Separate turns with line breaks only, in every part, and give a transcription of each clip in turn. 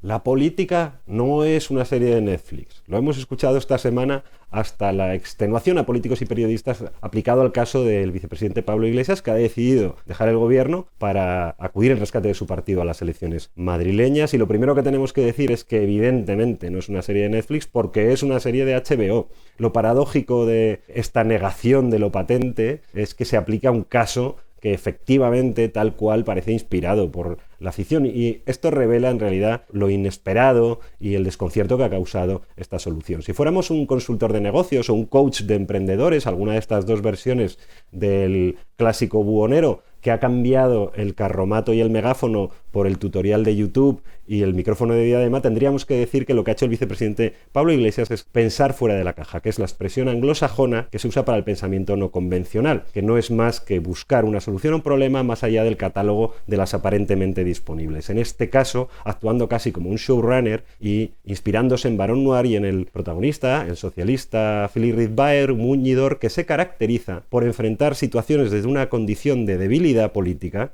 La política no es una serie de Netflix. Lo hemos escuchado esta semana hasta la extenuación a políticos y periodistas aplicado al caso del vicepresidente Pablo Iglesias, que ha decidido dejar el gobierno para acudir en rescate de su partido a las elecciones madrileñas. Y lo primero que tenemos que decir es que evidentemente no es una serie de Netflix porque es una serie de HBO. Lo paradójico de esta negación de lo patente es que se aplica a un caso que efectivamente tal cual parece inspirado por la ficción, y esto revela en realidad lo inesperado y el desconcierto que ha causado esta solución. Si fuéramos un consultor de negocios o un coach de emprendedores, alguna de estas dos versiones del clásico buhonero que ha cambiado el carromato y el megáfono por el tutorial de YouTube y el micrófono de diadema, tendríamos que decir que lo que ha hecho el vicepresidente Pablo Iglesias es pensar fuera de la caja, que es la expresión anglosajona que se usa para el pensamiento no convencional, que no es más que buscar una solución a un problema más allá del catálogo de las aparentemente disponibles. En este caso, actuando casi como un showrunner y inspirándose en Barón Noir y en el protagonista, el socialista Philippe Ridbaer, un muñidor que se caracteriza por enfrentar situaciones desde una condición de debilidad política,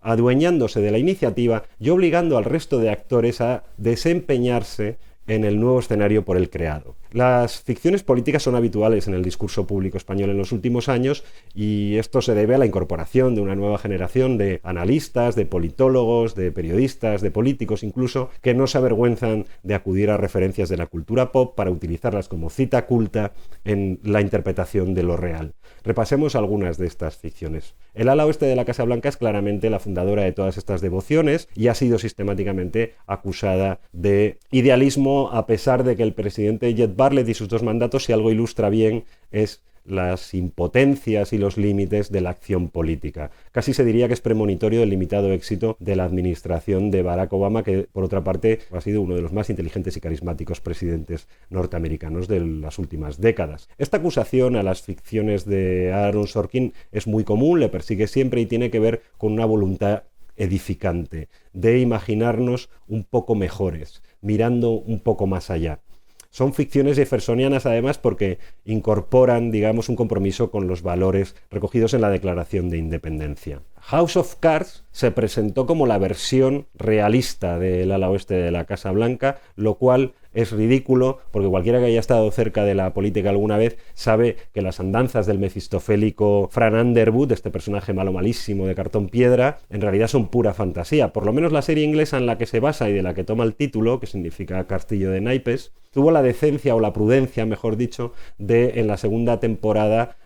adueñándose de la iniciativa y obligando al resto de actores a desempeñarse en el nuevo escenario por él creado. Las ficciones políticas son habituales en el discurso público español en los últimos años, y esto se debe a la incorporación de una nueva generación de analistas, de politólogos, de periodistas, de políticos incluso, que no se avergüenzan de acudir a referencias de la cultura pop para utilizarlas como cita culta en la interpretación de lo real. Repasemos algunas de estas ficciones. El ala oeste de la Casa Blanca es claramente la fundadora de todas estas devociones y ha sido sistemáticamente acusada de idealismo, a pesar de que el presidente Jed Bartlet y sus dos mandatos, si algo ilustra bien, es las impotencias y los límites de la acción política. Casi se diría que es premonitorio del limitado éxito de la administración de Barack Obama, que por otra parte ha sido uno de los más inteligentes y carismáticos presidentes norteamericanos de las últimas décadas. Esta acusación a las ficciones de Aaron Sorkin es muy común, le persigue siempre y tiene que ver con una voluntad edificante de imaginarnos un poco mejores, mirando un poco más allá. Son ficciones jeffersonianas además porque incorporan, digamos, un compromiso con los valores recogidos en la Declaración de Independencia. House of Cards se presentó como la versión realista del ala oeste de la Casa Blanca, lo cual es ridículo porque cualquiera que haya estado cerca de la política alguna vez sabe que las andanzas del mefistofélico Fran Underwood, este personaje malo malísimo de cartón piedra, en realidad son pura fantasía. Por lo menos la serie inglesa en la que se basa y de la que toma el título, que significa Castillo de Naipes, tuvo la decencia o la prudencia, mejor dicho, de en la segunda temporada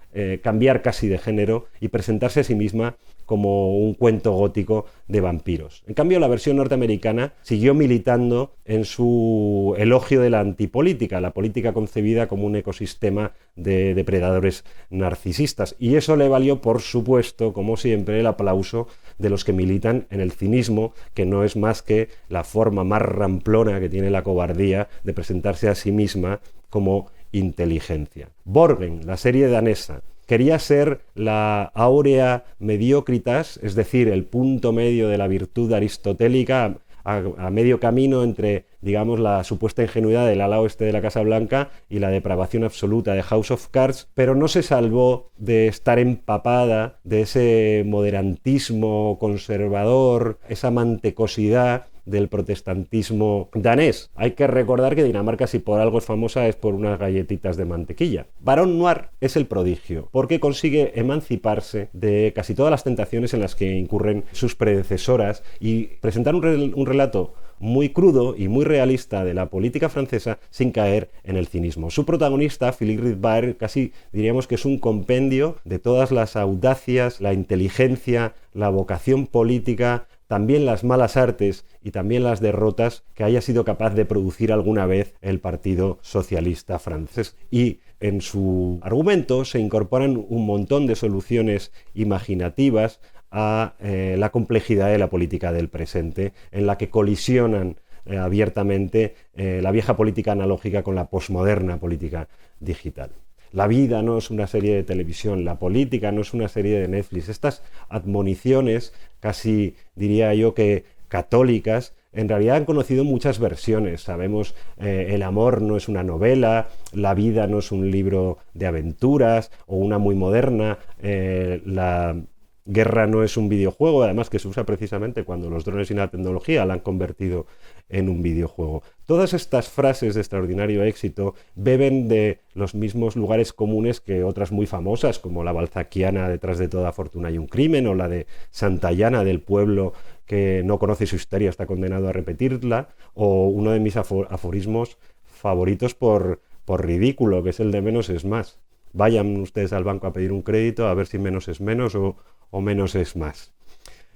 cambiar casi de género y presentarse a sí misma como un cuento gótico de vampiros. En cambio, la versión norteamericana siguió militando en su elogio de la antipolítica, la política concebida como un ecosistema de depredadores narcisistas. Y eso le valió, por supuesto, como siempre, el aplauso de los que militan en el cinismo, que no es más que la forma más ramplona que tiene la cobardía de presentarse a sí misma como inteligencia. Borgen, la serie danesa, quería ser la aurea mediocritas, es decir, el punto medio de la virtud aristotélica, a medio camino entre, digamos, la supuesta ingenuidad del ala oeste de la Casa Blanca y la depravación absoluta de House of Cards, pero no se salvó de estar empapada de ese moderantismo conservador, esa mantecosidad del protestantismo danés. Hay que recordar que Dinamarca, si por algo es famosa, es por unas galletitas de mantequilla. Barón Noir es el prodigio, porque consigue emanciparse de casi todas las tentaciones en las que incurren sus predecesoras y presentar un relato muy crudo y muy realista de la política francesa sin caer en el cinismo. Su protagonista, Philippe Ridbaer, casi diríamos que es un compendio de todas las audacias, la inteligencia, la vocación política, también las malas artes y también las derrotas que haya sido capaz de producir alguna vez el Partido Socialista francés. Y en su argumento se incorporan un montón de soluciones imaginativas a la complejidad de la política del presente, en la que colisionan abiertamente la vieja política analógica con la posmoderna política digital. La vida no es una serie de televisión, la política no es una serie de Netflix. Estas admoniciones, casi diría yo que católicas, en realidad han conocido muchas versiones. Sabemos, el amor no es una novela, la vida no es un libro de aventuras, o una muy moderna, la Guerra no es un videojuego, además que se usa precisamente cuando los drones y la tecnología la han convertido en un videojuego. Todas estas frases de extraordinario éxito beben de los mismos lugares comunes que otras muy famosas, como la balzaquiana detrás de toda fortuna hay un crimen, o la de Santayana del pueblo que no conoce su historia, está condenado a repetirla, o uno de mis aforismos favoritos por ridículo, que es el de menos es más. Vayan ustedes al banco a pedir un crédito a ver si menos es menos o menos es más.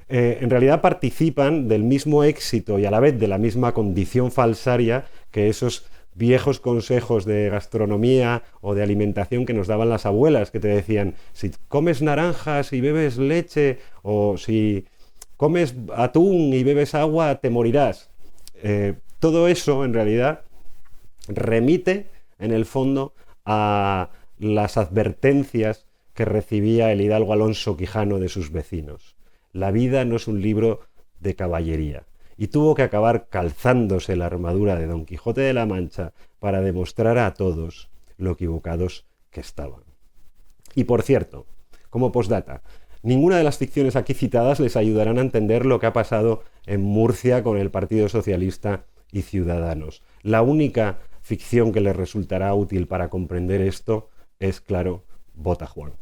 En realidad participan del mismo éxito y a la vez de la misma condición falsaria que esos viejos consejos de gastronomía o de alimentación que nos daban las abuelas, que te decían, si comes naranjas y bebes leche, o si comes atún y bebes agua, te morirás. Todo eso, en realidad, remite, en el fondo, a las advertencias que recibía el hidalgo Alonso Quijano de sus vecinos. La vida no es un libro de caballería. Y tuvo que acabar calzándose la armadura de Don Quijote de la Mancha para demostrar a todos lo equivocados que estaban. Y por cierto, como postdata, ninguna de las ficciones aquí citadas les ayudarán a entender lo que ha pasado en Murcia con el Partido Socialista y Ciudadanos. La única ficción que les resultará útil para comprender esto es, claro, Vota Juan.